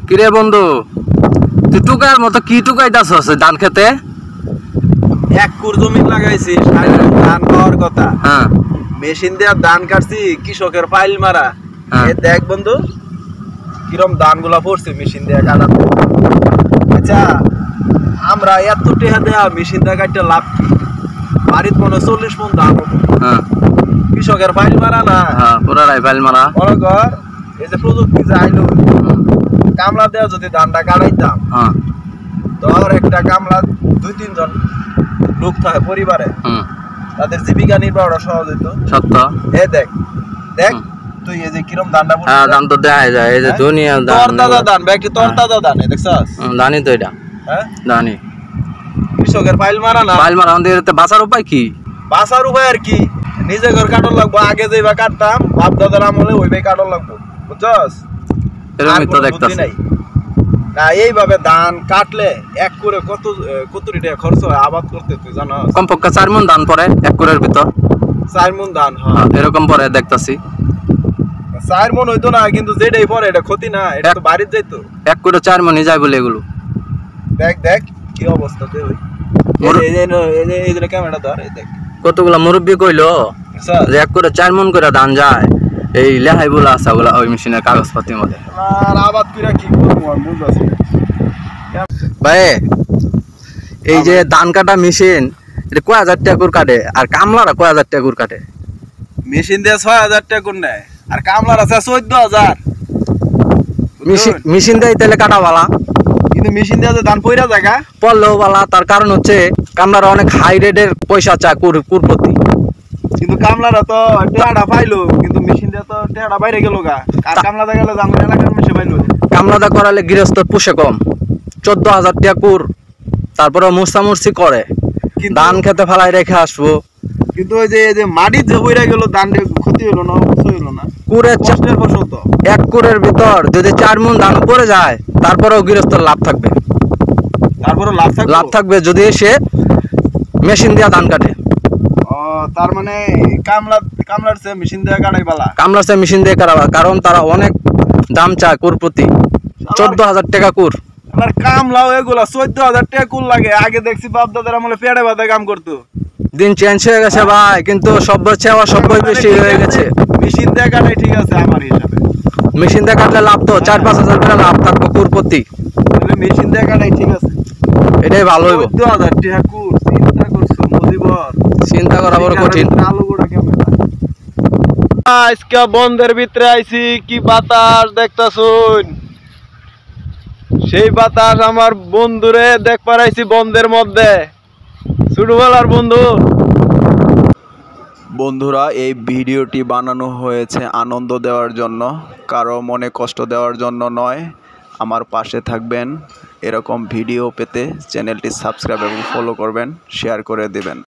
কিরে বন্ধু, তুই টুকার মতো কি টুকাইতাছস ধান খেতে? এক কুর জমি লাগাইছি, ধান পাওয়ার কথা। হ্যাঁ, মেশিন দিয়ে ধান কাটছি, কৃষকের ফাইল মারা। হ্যাঁ। দেখ বন্ধু কিরম ধান গুলা পড়ছে মেশিন দিয়ে কাটাতে। আচ্ছা, আমরা এত টেহা দেয়া মেশিন দিয়ে কাটতে লাভ কি? বাড়িত মনে 40 মন ধান হবো। হ্যাঁ, কৃষকের ফাইল মারা না। হ্যাঁ, পুরাই ফাইল মারা। বড় ঘর এই যে প্রযুক্তি যে আইলো, কামলা দেওয়া যদি ধানটা কাটাইতাম, হ্যাঁ, ধর একটা কামলা 2-3 জন লোক থাকে পরিবারে, তাদের জীবিকা নির্বাহটা সহজ হইতো। সত্য। এ দেখ দেখ তুই এই যে কিরম ধানটা পড়ছে। হ্যাঁ, ধান তো দেখা যায়, এই যে দুনিয়া তোর দাদা ধান, ব্যাগটি তোর দাদা ধান, দেখছস? জানি তো এটা। হ্যাঁ, জানি। কৃষকের ফাইল মারা না। ফাইল মারা আমাদের বাঁচার উপায় কি? বাঁচার উপায় আর কি, নিজে ঘর কাটল লাগবো। আগে যেবা কাটতাম বাপ দাদার আমলে ওইভাবে কাটল লাগবো, বুঝছস? এরকমই তো দেখতাছি। না এইভাবে ধান কাটলে এক করে কত টাকা খরচ হয় আবাদ করতে, তুই জানাস? কমপক্ষে 4 মণ ধান পড়ে এক কুরের ভিতর। 4 মণ ধান। হ্যাঁ, এরকম পরে দেখতাছি। 4 মণ হইতো না, কিন্তু যেটাই পরে এটা ক্ষতি না, এটা তো বাড়িতে যাইতো। এক করে 4 মণই যায় বলে এগুলো। দেখ দেখ কি অবস্থাতে ওই এই যে ক্যামেরা ধর, এই দেখ কতগুলা মুরব্বী কইলো যে এক করে 4 মণ করে ধান যায়, এই লেহাই বলা আছে ওগুলা ওই মেশিনের কাগজপাতির মধ্যে। আর আবাদ কইরা কি করব আমি বুঝতাছি না ভাই। এই যে ধান কাটা মেশিন, এটা কয় হাজার টাকা করে কাটে, আর কামলারা কয় হাজার টাকা করে কাটে? মেশিন দিয়ে 6000 টাকা করে নেয়, আর কামলার আছে 14000। মেশিন দিয়ে তাহলে কাটা বালা, কিন্তু মেশিন দিয়ে যে ধান পয়রা জায়গা পড়লেও বালা। তার কারণ হচ্ছে কামলারা অনেক হাই রেটের পয়সা চায় কুর প্রতি। কিন্তু কামলারা তো টেহাটা পাইলো, কিন্তু মেশিন দিয়ে তো টেহাটা বাইরে গেল গা। আর কামলাদা গেলে জানলা এলাকার মেশে পাইলো। কামলাদা করালে গৃহস্থর পুষে কম, 14,000 টাকা কুর। তারপরে মুরসি করে ধান খেতে ফেলাই রেখে আসবো। কিন্তু ওই যে মাটির যে বইরা গেল, ধান ক্ষতি হলো না, অবশ্যই হলো না। কুরের কষ্টের ফসল তো। এক কুরের ভিতর যদি 4 মণ ধান পড়ে যায়, তারপরেও গৃহস্থর লাভ থাকবে। তারপরে লাভ থাকবে যদি সে মেশিন দিয়ে ধান কাটে। তার মানে কামলার চেয়ে মেশিন দিয়ে কাটাই বালা। কামলার চেয়ে মেশিন দিয়ে কাটাবা, কারণ তারা অনেক দাম চায় কুর প্রতি। 14,000 টাকা কুর। আর কামলাও এগুলা 14,000 টাকা কুল লাগে। আগে দেখছি বাপ দাদার আমলে পেড়ে বাঁধা কাম করতো। দিন চেঞ্জ হয়ে গেছে ভাই, কিন্তু সভ্য চেয়ে সভ্য বেশি হয়ে গেছে। মেশিন দিয়ে কাটাই ঠিক আছে আমার হিসাবে। মেশিন দিয়ে কাটলে লাভ তো 4-5 হাজার করে লাভ থাকবো কুর প্রতি। তাহলে মেশিন দিয়ে কাটাই ঠিক আছে, এটাই ভালো হইব। 14,000 টাকা কুল, চিন্তা করছো মুজিবর? চিন্তা করা বড় কঠিন। আজকে বন্ধের ভিতরে আইছি, কি বাতাস দেখতাছুন। সেই বাতাস আমার বন্ধুরে দেখ পারাইছি বন্ধের মধ্যে, ছোটবেলার বন্ধু। বন্ধুরা, এই ভিডিওটি বানানো হয়েছে আনন্দ দেওয়ার জন্য, কারো মনে কষ্ট দেওয়ার জন্য নয়। আমার পাশে থাকবেন, এরকম ভিডিও পেতে চ্যানেলটি সাবস্ক্রাইব এবং ফলো করবেন, শেয়ার করে দিবেন।